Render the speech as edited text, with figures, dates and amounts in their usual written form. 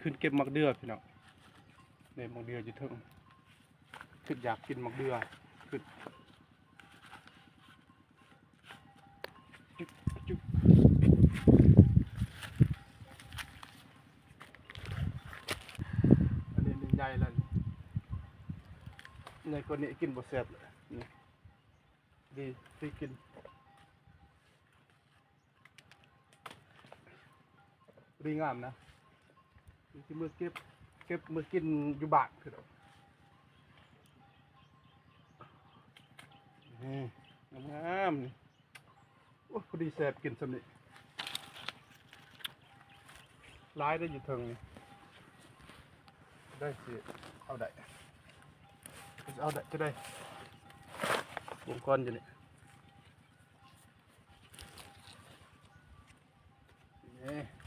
ขึ้นเก็บมักเดือพี่น้องเนี่ยมักเดืออยู่เทิงขึ้นอยากกินมักเดือขึ้นจุ๊บจุ๊บอันนี้ใหญ่แล้วในคนนี้กินบ่แซ่บนี่ดีที่กินดีงามนะที่มือเก็บมือกินอยู่บ้านคือดอกงามนี่โอ้พอดีแซ่บกินสำนี้ร้ายได้อยู่เทิงนี่ได้สิเอาได้เอาได้จะได้วงก้อนอยู่นี่นี่